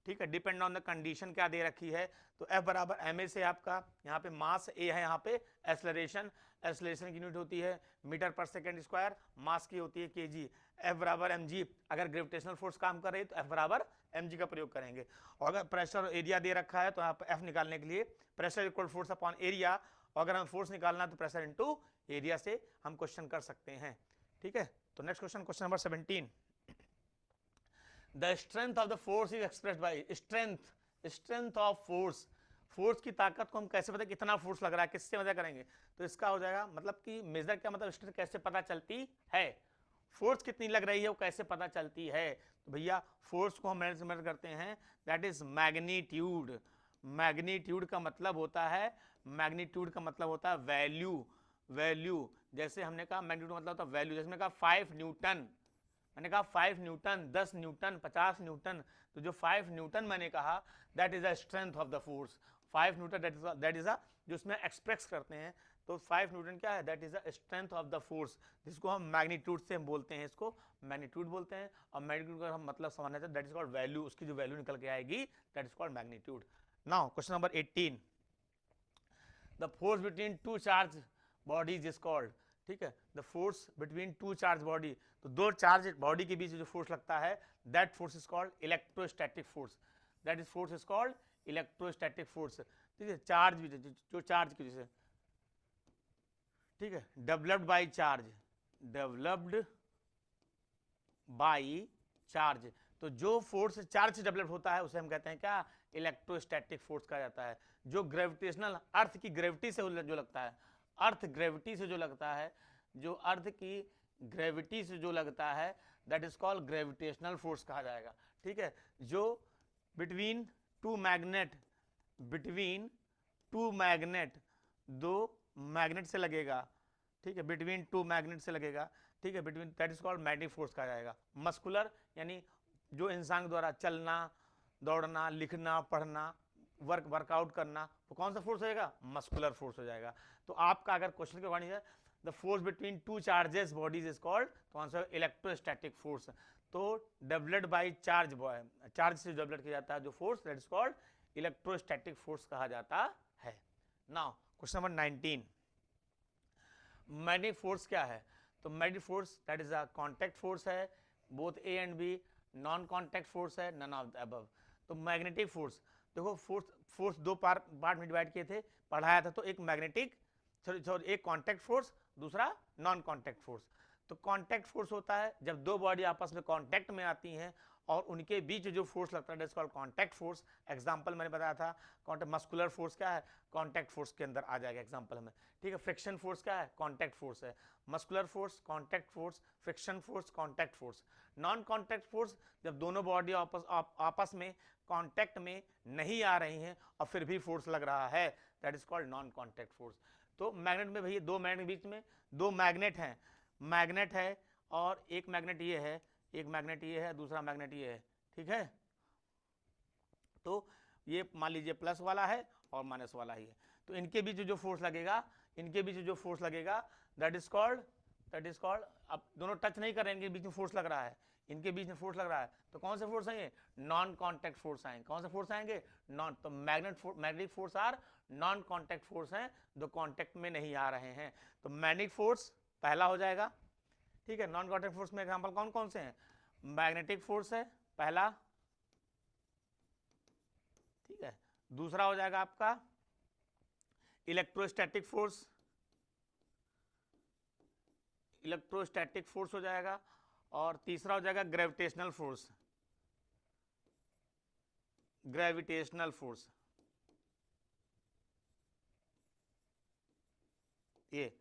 ठीक है, डिपेंड ऑन द कंडीशन क्या दे रखी है। तो F बराबर ma से आपका यहाँ पे मास a है, यहाँ पे एक्सलरेशन, एक्सलरेशन की यूनिट होती है मीटर पर सेकेंड स्क्वायर, मास की होती है kg। F बराबर mg, अगर ग्रेविटेशनल फोर्स काम कर रही है तो F बराबर mg का प्रयोग करेंगे। और अगर प्रेशर और एरिया दे रखा है तो यहाँ पे F निकालने के लिए pressure equal force upon area, और अगर हम फोर्स निकालना है तो प्रेशर इनटू एरिया से हम क्वेश्चन कर सकते हैं। ठीक है, तो next question, question number 17। The strength of the force is expressed by strength of force, force की ताकत को हम कैसे पता, कितना फोर्स लग रहा है, किससे मेजर करेंगे? तो इसका हो जाएगा मतलब कि मेजर क्या मतलब स्ट्रेंथ कैसे पता चलती है, फोर्स कितनी लग रही है वो कैसे पता चलती है? तो भैया फोर्स को हम मेजर करते हैं, दैट इज मैग्नीट्यूड। मैग्नीट्यूड का मतलब होता है, मैग्नीट्यूड का मतलब होता है वैल्यू। वैल्यू जैसे हमने कहा मैग्नीट्यूड मतलब होता है वैल्यू, जैसे मैंने कहा 5 न्यूटन, मैंने कहा 5 न्यूटन, 10 न्यूटन, 50 न्यूटन, तो जो 5 न्यूटन मैंने कहा that is the strength of the force. 5 Newton that is जो उसमें एक्सप्रेस करते हैं, तो 5 न्यूटन क्या है, that is the strength of the force, जिसको हम मैग्नीट्यूड से हम बोलते हैं, इसको मैग्नीट्यूड बोलते हैं। और मैग्नीट्यूड का हम मतलब समझना चाहिए, दैट इज कॉल्ड वैल्यू, उसकी जो वैल्यू निकल के आएगी that is called magnitude. Now question number 18, the force between to charge bodies is called, ठीक है, the force between to charge body, तो दो चार्ज बॉडी के बीच जो फोर्स लगता है that force is called electrostatic force, that is force is called electrostatic force. ठीक है, चार्ज भी जो चार्ज की जैसे, ठीक है, developed by charge, developed by charge, तो जो फोर्स चार्ज से डेवलप होता है उसे हम कहते हैं क्या, इलेक्ट्रोस्टैटिक फोर्स कहा जाता है। जो ग्रेविटेशनल अर्थ की ग्रेविटी से जो लगता है, अर्थ ग्रेविटी से जो लगता है, जो अर्थ की ग्रेविटी से जो लगता है that is called gravitational force कहा जाएगा। ठीक है, जो between two magnet, between two magnet, दो मैग्नेट से लगेगा, ठीक है, बिटवीन टू मैग्नेट से लगेगा, ठीक है, between, that is called magnetic force कहा जाएगा। मस्कुलर यानी जो इंसान द्वारा चलना, दौड़ना, लिखना, पढ़ना, वर्कआउट करना, वो कौन सा फोर्स हो जाएगा, मस्कुलर फोर्स हो जाएगा। तो आपका अगर क्वेश्चन के अकॉर्डिंग है the force between two charges bodies is called, तो आंसर इलेक्ट्रोस्टैटिक फोर्स। तो डेवलप्ड बाय चार्ज, चार्ज से डेवलप किया जाता है जो force that is called electrostatic force कहा जाता है। Now question number 19, magnetic force क्या है? तो magnetic force that is a contact force है, both A and B, non contact force है, नन ऑफ द अबव। तो मैग्नेटिक फोर्स देखो, फोर्स दो पार्ट में डिवाइड किए थे, पढ़ाया था, तो एक मैग्नेटिक, सॉरी एक कांटेक्ट फोर्स, दूसरा नॉन कांटेक्ट फोर्स। तो कांटेक्ट फोर्स होता है जब दो बॉडी आपस में कांटेक्ट में आती हैं और उनके बीच जो फोर्स लगता है that's called contact force. Example मैंने बताया था, कांटेक्ट मस्कुलर फोर्स क्या है, कांटेक्ट फोर्स के अंदर आ जाएगा एग्जांपल में। ठीक है, फ्रिक्शन फोर्स क्या है, कांटेक्ट फोर्स है। Muscular force contact force, friction force contact force. Non contact force जब दोनों बॉडी आपस में कांटेक्ट में नहीं आ रही हैं और फिर भी फोर्स लग रहा है, that is called non contact force. तो मैग्नेट में भैया दो मैग्नेट के बीच में दो मैग्नेट हैं, मैग्नेट है और एक मैग्नेट ये है, एक मैग्नेट ये है, दूसरा मैग्नेट ये है, ठीक है। तो ये मान लीजिए प्लस वाला है और माइनस वाला ही है, तो इनके बीच जो फोर्स लगेगा, इनके बीच जो फोर्स लगेगा दैट इज कॉल्ड, अब दोनों टच नहीं करेंगे, बीच में फोर्स लग रहा है, इनके बीच में फोर्स लग रहा है, तो कौन से फोर्स आएंगे, नॉन कांटेक्ट फोर्स आएंगे। कौन से फोर्स आएंगे, नॉन, तो magnetic force are non contact force हैं, जो कांटेक्ट में नहीं आ रहे हैं। तो मैग्नेटिक फोर्स पहला हो जाएगा, ठीक है। नॉन कांटेक्ट फोर्स में एग्जांपल कौन कौन से हैं, मैग्नेटिक फोर्स है पहला, ठीक है। दूसरा हो जाएगा आपका इलेक्ट्रोस्टैटिक फोर्स, इलेक्ट्रोस्टैटिक फोर्स हो जाएगा, और तीसरा हो जाएगा ग्रेविटेशनल फोर्स, ग्रेविटेशनल फोर्स। ये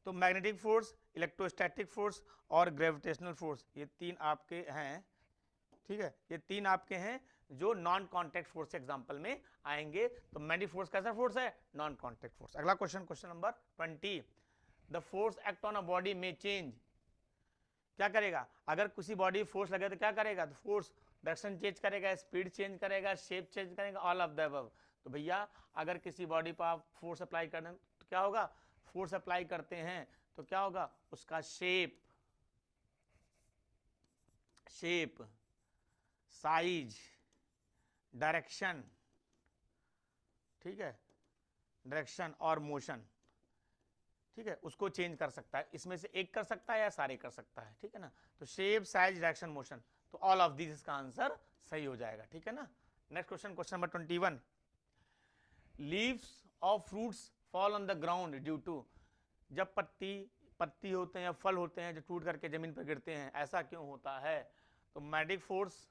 तो मैग्नेटिक फोर्स, इलेक्ट्रोस्टैटिक फोर्स और ग्रेविटेशनल फोर्स, ये तीन आपके हैं, ठीक है। ये तीन आपके हैं जो नॉन कांटेक्ट फोर्स एग्जांपल में आएंगे। तो मैग्नेटिक फोर्स कैसा फोर्स है, नॉन कांटेक्ट फोर्स। अगला question, question number 20, the force act on a body में चेंज, क्या करेगा, अगर किसी बॉडी फोर्स लगे तो क्या करेगा, तो फोर्स डायरेक्शन चेंज करेगा, स्पीड चेंज करेगा, शेप चेंज करेगा, ऑल ऑफ द अबव। तो भैया अगर किसी बॉडी पर आप फोर्स अप्लाई कर दें तो क्या होगा, फोर्स अप्लाई करते हैं तो क्या होगा, उसका शेप, साइज, डायरेक्शन, ठीक है, डायरेक्शन और मोशन, ठीक है, उसको चेंज कर सकता है, इसमें से एक कर सकता है या सारे कर सकता है, ठीक है ना। तो शेप, साइज, डायरेक्शन, मोशन, तो ऑल ऑफ दिस इसका आंसर सही हो जाएगा, ठीक है ना। Next question, question number 21, leaves of fruits fall on the ground due to, जब पत्ती होते हैं या फल होते हैं जो टूट करके जमीन पर गिरते हैं, ऐसा क्यों होता है। तो magnetic force,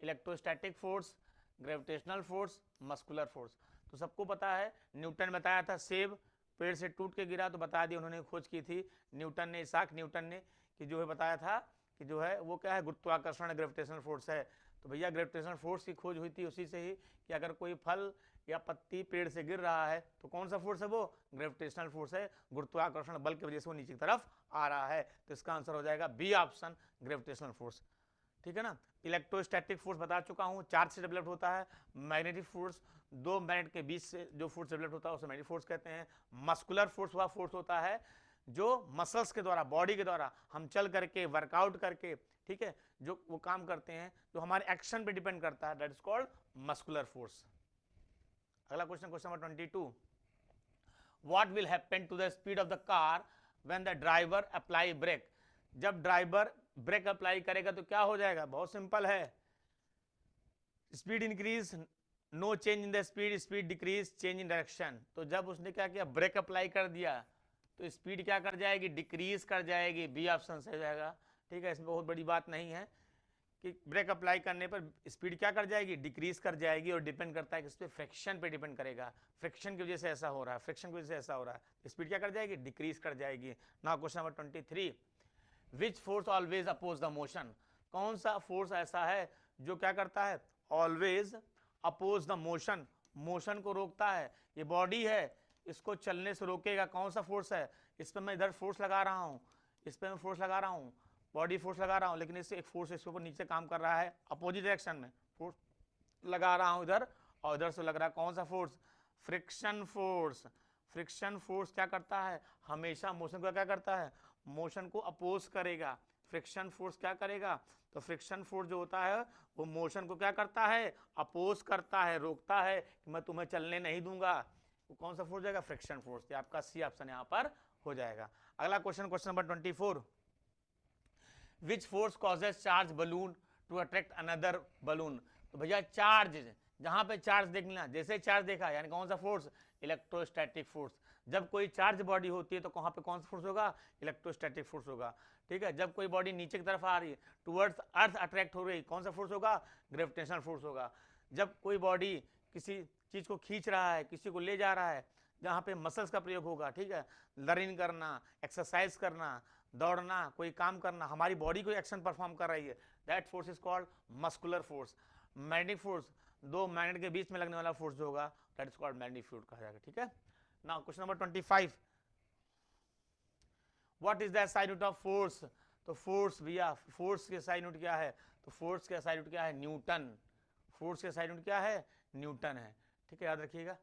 electrostatic force, gravitational force, muscular force. तो सबको पता है, न्यूटन बताया था सेब पेड़ से टूट के गिरा, तो बता दिया, उन्होंने खोज की थी न्यूटन ने, इसाक न्यूटन ने, कि जो है बताया था कि जो है वो क्या है, गुरुत्वाकर्षण ग्रेविटेशनल फोर्स है। तो भैया ग्रेविटेशनल फोर्स की खोज हुई थी उसी से ही, कि अगर कोई फल या पत्ती पेड़ से गिर रहा है तो कौन सा फोर्स है, वो ग्रेविटेशनल फोर्स है, गुरुत्वाकर्षण बल की वजह से वो नीचे की तरफ आ रहा है। तो इसका आंसर हो जाएगा बी ऑप्शन, ग्रेविटेशनल फोर्स, ठीक है ना। इलेक्ट्रोस्टैटिक फोर्स बता चुका हूं, चार्ज से डेवलप होता है। मैग्नेटिक फोर्स, दो मैग्नेट के बीच से जो फोर्स डेवलप होता है उसे मैग्नेटिक फोर्स कहते हैं। मस्कुलर फोर्स वह फोर्स होता है जो मसल्स के द्वारा, बॉडी के द्वारा हम चल करके, वर्कआउट करके, ठीक है, जो वो काम करते हैं, जो हमारे एक्शन पे डिपेंड करता है, that is called muscular force. अगला question, question number 22, what will happen to the speed of the car when the driver apply brake, जब ड्राइवर ब्रेक अप्लाई करेगा तो क्या हो जाएगा, बहुत सिंपल है, speed increase, no change in the speed, speed decrease, change in direction. तो जब उसने क्या किया, ब्रेक अप्लाई कर दिया, तो स्पीड क्या कर जाएगी, डिक्रीज कर जाएगी, बी ऑप्शन से हो जाएगा, ठीक है। इसमें बहुत बड़ी बात नहीं है कि ब्रेक अप्लाई करने पर स्पीड क्या कर जाएगी, डिक्रीज कर जाएगी, और डिपेंड करता है कि इस पर फ्रिक्शन पे डिपेंड करेगा, फ्रिक्शन की वजह से ऐसा हो रहा है, फ्रिक्शन की वजह से ऐसा हो रहा है, स्पीड क्या कर जाएगी, डिक्रीज कर जाएगी। Now question number 23, which force always oppose the motion, कौन सा फोर्स ऐसा है जो क्या करता है, always oppose the motion, motion को रोकता है। ये बॉडी है, इसको चलने से रोकेगा, कौन सा फोर्स है, इस पर मैं इधर फोर्स लगा रहा हूं, इस पर मैं फोर्स लगा रहा हूं, बॉडी फोर्स लगा रहा हूं, लेकिन इससे एक फोर्स इसके ऊपर नीचे काम कर रहा है, अपोजिट डायरेक्शन में फोर्स लगा रहा हूं इधर, और इधर से लग रहा है, कौन सा force, friction force. Friction force क्या करता है, हमेशा मोशन को क्या करता है, मोशन को अपोज करेगा। फ्रिक्शन फोर्स क्या करेगा, तो फ्रिक्शन फोर्स जो होता है वो मोशन को क्या करता है, अपोज करता है, रोकता है कि मैं तुम्हें चलने नहीं दूंगा। वो कौन सा फोर्स जाएगा, फ्रिक्शन फोर्स। आपका सी ऑप्शन यहाँ पर हो जाएगा। अगला question, question number 24, which force causes charge balloon to attract another balloon. तो भैया चार्ज, जहां पे चार्ज देखना, जैसे चार्ज देखा यानी कौन सा फोर्स, इलेक्ट्रोस्टैटिक फोर्स। जब कोई चार्ज बॉडी होती है तो वहां पे कौन सा फोर्स होगा, इलेक्ट्रोस्टैटिक फोर्स होगा, ठीक है। जब कोई बॉडी नीचे की तरफ आ रही है, टुवर्ड्स अर्थ अट्रैक्ट हो रही है, कौन सा फोर्स होगा, ग्रेविटेशनल फोर्स होगा। जब कोई बॉडी किसी चीज को खींच रहा है, किसी को ले जा रहा है, जहां पे मसल्स का प्रयोग होगा, ठीक है, लर्निंग करना, एक्सरसाइज करना, दौड़ना, कोई काम करना, हमारी बॉडी कोई एक्शन परफॉर्म कर रही है, that force is called muscular force. Magnetic force, दो मैग्नेट के बीच में लगने वाला फोर्स जो होगा, that is called magnetic field कहा जाएगा, ठीक है। Now question number 25, what is the sine root of force. तो फोर्स भैया, फोर्स के साइन रूट क्या है, तो फोर्स के साइन रूट क्या है, न्यूटन। फोर्स के साइन रूट क्या है, न्यूटन है, ठीक है, याद रखिएगा।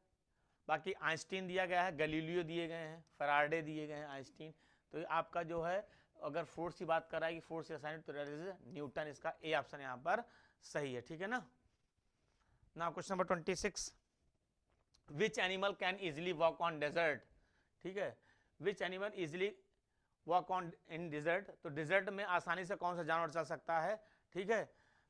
बाकी आइंस्टीन दिया गया है, गैलीलियो दिए गए हैं, फराडे दिए गए हैं, आइंस्टीन। तो आपका जो है अगर फोर्स की बात कर रहा है कि फोर्स के साइन तो न्यूटन, इसका ए ऑप्शन यहाँ पर सही है, ठीक है ना। Now question number 26, which animal can easily walk on desert, ठीक है, which animal easily walk on in desert. तो डिजर्ट में आसानी से कौन सा जानवर चल सकता है, ठीक है।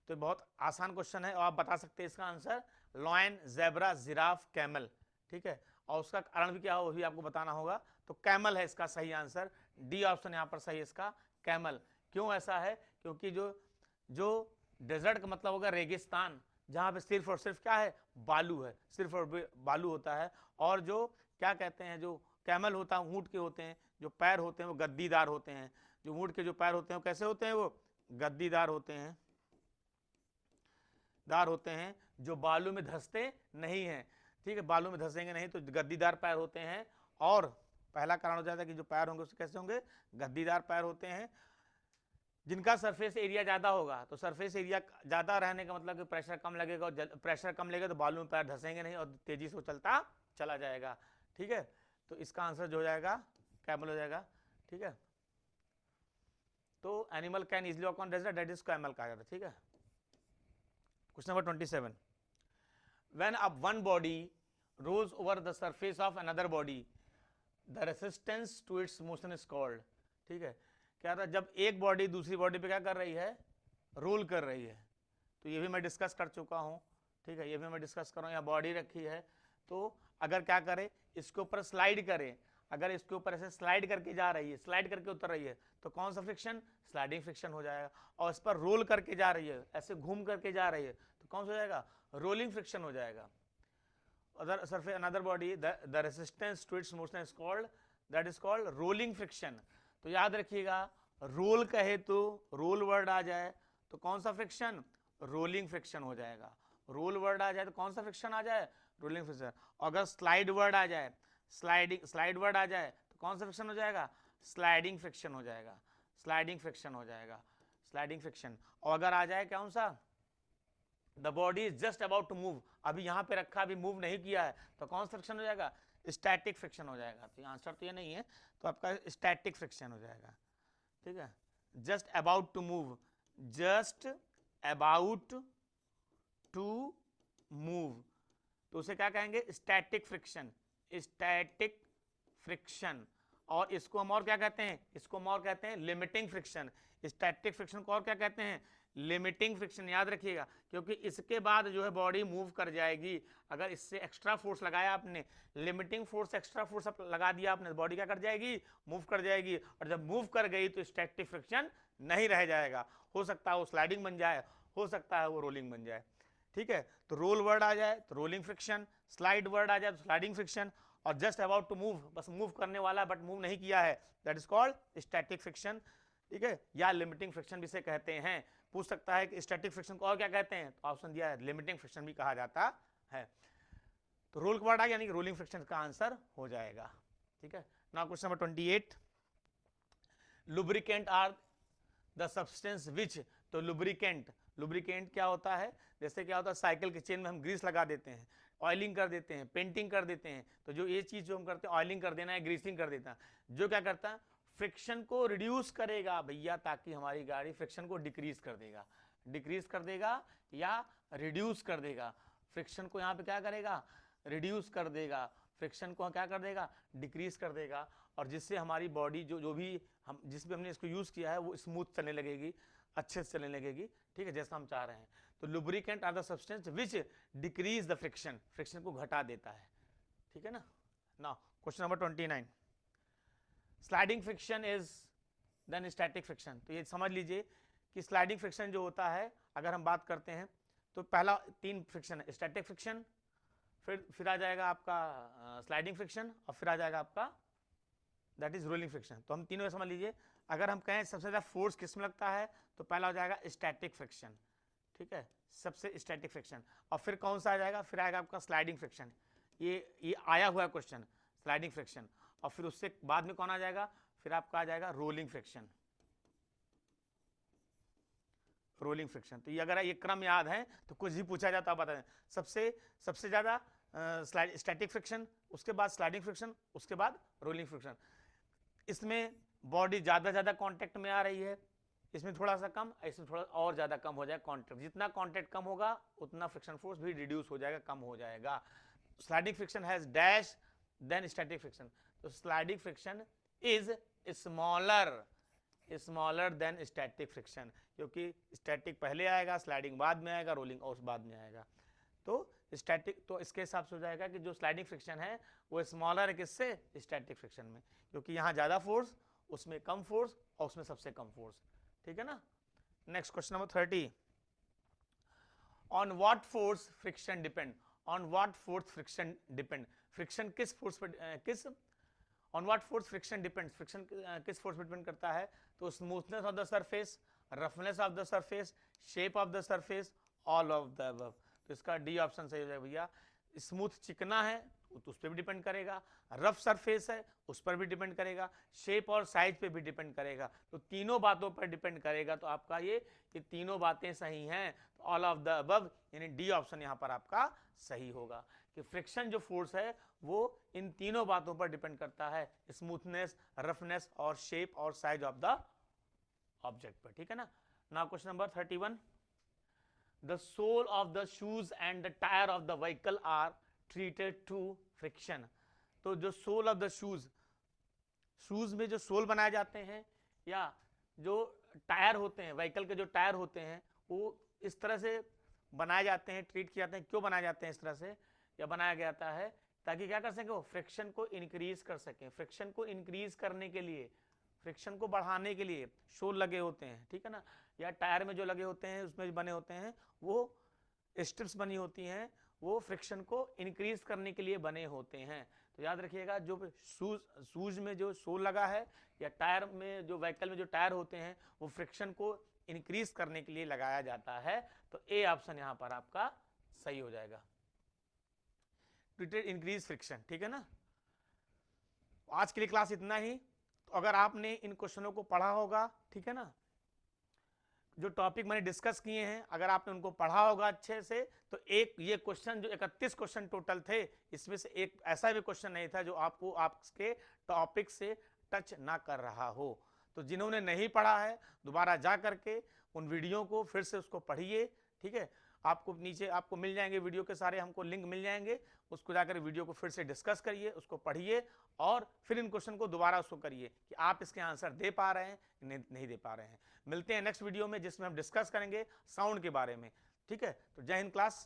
तो बहुत आसान क्वेश्चन है और आप बता सकते हैं इसका answer, lion, zebra, giraffe, camel, ठीक है। और उसका कारण भी क्या हो वो भी आपको बताना होगा। तो कैमल है इसका सही आंसर, डी ऑप्शन यहाँ पर सही है इसका, कैमल। क्यों ऐसा है, क्योंकि जो डेजर्ट का मतलब होगा रेगिस्तान, जहां पे सिर्फ और सिर्फ क्या है, बालू है, सिर्फ और बालू होता है। और जो क्या कहते हैं, जो कैमल होता है, ऊंट के होते हैं, जो पैर होते हैं वो गद्दीदार होते हैं। जो ऊंट के जो पैर होते हैं वो कैसे होते हैं, वो गद्दीदार होते हैं, जो बालू में धंसते नहीं हैं, ठीक है, बालू में धंसेंगे नहीं तो गद्दीदार पैर होते हैं। और पहला कारण हो जाता है कि जो पैर होंगे उसके कैसे होंगे, गद्दीदार पैर होते हैं। जिनका सरफेस एरिया ज्यादा होगा, तो सरफेस एरिया ज्यादा रहने का मतलब कि प्रेशर कम लगेगा, और प्रेशर कम लगेगा तो बालू में पैर धंसेंगे नहीं और तेजी से चलता चला जाएगा, ठीक है। तो इसका आंसर जो हो जाएगा कैमल हो जाएगा, ठीक है। तो animal can easily walk on desert, that is camel कहा जाता है, ठीक है। Question number 27, when up one body rolls over the surface of another body, the resistance to its motion is called. ठीक है, क्या था, जब एक बॉडी दूसरी बॉडी पे क्या कर रही है, रोल कर रही है, तो ये भी मैं डिस्कस कर चुका हूँ, ठीक है, ये भी मैं डिस्कस कर रहा हूँ। यहाँ बॉडी रखी है, तो अगर क्या करे, इसके ऊपर स्लाइड करे, अगर इसके ऊपर ऐसे स्लाइड करके जा रही है, स्लाइड करके उतर रही है, तो कौन सा फ्रिक्शन, स्लाइडिंग फ्रिक्शन हो जाएगा। और इस पर रोल करके जा रही है, ऐसे घूम करके जा रही है, तो कौन सा हो जाएगा, रोलिंग फ्रिक्शन हो जाएगा। Other surface another body the resistance to its motion is called, that is called rolling friction. तो याद रखिएगा, रोल कहे तो रोल वर्ड आ जाए तो कौन सा फ्रिक्शन, रोलिंग फ्रिक्शन हो जाएगा। रोल वर्ड आ जाए तो कौन सा फ्रिक्शन आ जाए, रोलिंग फ्रिक्शन। अगर स्लाइड वर्ड आ जाए, स्लाइड वर्ड आ जाए तो कौन सा फ्रिक्शन हो जाएगा, स्लाइडिंग फ्रिक्शन हो जाएगा, स्लाइडिंग फ्रिक्शन हो जाएगा, स्लाइडिंग फ्रिक्शन। और अगर आ जाए कौन सा, the body is just about to move, अभी यहां पे रखा, अभी मूव नहीं किया है, तो कौन सा फ्रिक्शन हो जाएगा, स्टैटिक फ्रिक्शन हो जाएगा। तो आंसर तो ये नहीं है, तो आपका स्टैटिक फ्रिक्शन हो जाएगा। ठीक है, just about to move, just about to move, तो उसे क्या कहेंगे, स्टैटिक फ्रिक्शन, स्टैटिक फ्रिक्शन। और इसको हम और क्या कहते हैं, इसको हम और कहते हैं लिमिटिंग फ्रिक्शन। स्टैटिक फ्रिक्शन को और क्या कहते हैं, लिमिटिंग फ्रिक्शन। याद रखिएगा, क्योंकि इसके बाद जो है बॉडी मूव कर जाएगी, अगर इससे एक्स्ट्रा फोर्स लगाया आपने, लिमिटिंग फोर्स एक्स्ट्रा फोर्स लगा दिया आपने, बॉडी क्या कर जाएगी, मूव कर जाएगी। और जब मूव कर गई तो स्टैटिक फ्रिक्शन नहीं रह जाएगा, हो सकता है वो स्लाइडिंग बन जाए, हो सकता है वो रोलिंग बन जाए। ठीक है, तो रोल वर्ड आ जाए तो रोलिंग फ्रिक्शन, स्लाइड वर्ड आ जाए तो स्लाइडिंग फ्रिक्शन, और जस्ट अबाउट टू मूव, बस मूव करने वाला बट मूव नहीं किया है, that is called static friction. ठीक है, या लिमिटिंग फ्रिक्शन भी से कहते हैं। पूछ सकता है कि स्टैटिक फ्रिक्शन को और क्या कहते हैं, तो ऑप्शन दिया है लिमिटिंग फ्रिक्शन भी कहा जाता है। तो रोल वर्ड आ गया, यानी कि रोलिंग फ्रिक्शन का आंसर हो जाएगा। ठीक है, now question number 28, lubricant are the substance which, तो लुब्रिकेंट क्या होता है, जैसे क्या होता है, साइकिल के चेन में हम ग्रीस लगा देते हैं, ऑयलिंग कर देते हैं, पेंटिंग कर देते हैं, तो जो ये चीज जो हम करते हैं, ऑयलिंग कर देना है, ग्रीसिंग कर देता है, जो क्या करता है, फ्रिक्शन को रिड्यूस करेगा भैया, ताकि हमारी गाड़ी फ्रिक्शन को डिक्रीज कर देगा, डिक्रीज कर देगा या रिड्यूस कर देगा। फ्रिक्शन को यहाँ पे क्या करेगा, रिड्यूस कर देगा, फ्रिक्शन को क्या कर देगा, डिक्रीज कर देगा, और जिससे हमारी बॉडी जो भी हम जिस भी हमने इसको यूज किया है वो स्मूथ चलने लगेगी, अच्छे से चलने लगेगी। ठीक है, जैसा हम चाह रहे हैं। तो lubricant are the substance which decrease the friction, friction को घटा देता है। ठीक है ना। Now question number 29, sliding friction is than static friction. तो ये समझ लीजिए कि स्लाइडिंग फ्रिक्शन जो होता है, अगर हम बात करते हैं तो पहला 3 फ्रिक्शन है, स्टैटिक फ्रिक्शन, फिर आ जाएगा आपका स्लाइडिंग फ्रिक्शन, और फिर आ जाएगा आपका दैट इज रोलिंग फ्रिक्शन। तो हम तीनों समझ लीजिए, अगर हम कहें सबसे ज्यादा फोर्स किस में लगता है, तो पहला हो जाएगा स्टैटिक फ्रिक्शन। ठीक है, सबसे स्टैटिक फ्रिक्शन। और फिर कौन सा आ जाएगा, फिर आएगा आपका स्लाइडिंग फ्रिक्शन। ये आया हुआ क्वेश्चन, स्लाइडिंग फ्रिक्शन। और फिर उससे बाद में कौन आ जाएगा, फिर आपका आ जाएगा रोलिंग फ्रिक्शन, रोलिंग फ्रिक्शन। तो ये अगर ये क्रम याद है तो कुछ भी पूछा जाता है बता दें। सबसे ज्यादा स्टैटिक फ्रिक्शन, उसके बाद स्लाइडिंग फ्रिक्शन, उसके बाद रोलिंग फ्रिक्शन। इसमें बॉडी ज्यादा कांटेक्ट में आ रही है, इसमें थोड़ा सा कम, इसमें थोड़ा और ज्यादा कम हो जाएगा कांटेक्ट। जितना कांटेक्ट कम होगा उतना फ्रिक्शन फोर्स भी रिड्यूस हो जाएगा, कम हो जाएगा। Sliding friction has dash than static friction. तो sliding friction is smaller than static friction, क्योंकि स्टैटिक पहले आएगा, स्लाइडिंग बाद में आएगा, रोलिंग और बाद में आएगा। तो स्टैटिक, तो इसके हिसाब से हो जाएगा कि जो स्लाइडिंग फ्रिक्शन है वो स्मॉलर है किससे, स्टैटिक फ्रिक्शन में, क्योंकि यहाँ ज्यादा फोर्स, उसमें कम फोर्स, और उसमें सबसे कम फोर्स। ठीक है ना। Next question number 30, on what force friction depend, on what force friction depend, friction किस फोर्स पर किस on what force friction depends, friction किस फोर्स पर डिपेंड करता है, तो smoothness of the surface, roughness of the surface, shape of the surface, all of the above. तो इसका डी ऑप्शन सही हो जाएगा भैया। स्मूथ चिकना है तो उस पर भी डिपेंड करेगा, रफ सरफेस है उस पर भी डिपेंड करेगा, शेप और साइज पे भी डिपेंड करेगा। तो तीनों बातों पर डिपेंड करेगा। तो आपका ये तीनों बातें सही हैं, तो ऑल ऑफ द अबव, यानी डी ऑप्शन यहाँ पर आपका सही होगा कि फ्रिक्शन जो फोर्स है वो इन तीनों बातों पर डिपेंड करता है, स्मूथनेस, रफनेस और शेप और साइज ऑफ द ऑब्जेक्ट पर। ठीक है ना। Now question number 31, the sole of the shoes and the tyre of the vehicle are treated to friction. तो जो sole of the shoes, shoes में जो सोल बनाए जाते हैं या जो टायर होते हैं, व्हीकल के जो टायर होते हैं, वो इस तरह से बनाए जाते हैं, ट्रीट किए जाते हैं। क्यों बनाए जाते हैं इस तरह से, या बनाया गया जाता है ताकि क्या कर सके, वो फ्रिक्शन को इंक्रीज कर सके। फ्रिक्शन को इंक्रीज करने के लिए, फ्रिक्शन को बढ़ाने के लिए शोल लगे होते हैं, ठीक है ना। या टायर में जो लगे होते हैं, उसमें बने होते हैं, वो स्ट्रिप्स बनी होती हैं, वो फ्रिक्शन को इंक्रीज करने के लिए बने होते हैं। तो याद रखिएगा, जो शूज में जो सोल लगा है या टायर में, जो व्हीकल में जो टायर होते हैं, वो फ्रिक्शन को इंक्रीज करने के लिए लगाया जाता है। तो ए ऑप्शन यहां पर आपका सही हो जाएगा, इंक्रीज फ्रिक्शन, ठीक है ना। आज के लिए क्लास इतना ही। तो अगर आपने इन क्वेश्चनों को पढ़ा होगा, ठीक है ना, जो टॉपिक मैंने डिस्कस किए हैं, अगर आपने उनको पढ़ा होगा अच्छे से, तो एक ये क्वेश्चन, जो 31 क्वेश्चन टोटल थे, इसमें से एक ऐसा भी क्वेश्चन नहीं था जो आपको आपके टॉपिक से टच ना कर रहा हो। तो जिन्होंने नहीं पढ़ा है, दोबारा जा करके उन वीडियो को फिर से उसको पढ़िए, ठीक है। आपको नीचे आपको मिल जाएंगे वीडियो के सारे, हमको लिंक मिल जाएंगे, उसको जाकर वीडियो को फिर से डिस्कस करिए, उसको पढ़िए और फिर इन क्वेश्चन को दोबारा उसको करिए कि आप इसके आंसर दे पा रहे हैं, नहीं दे पा रहे हैं। मिलते हैं नेक्स्ट वीडियो में, जिसमें हम डिस्कस करेंगे साउंड के बारे में, ठीक है। तो जय हिंद क्लास।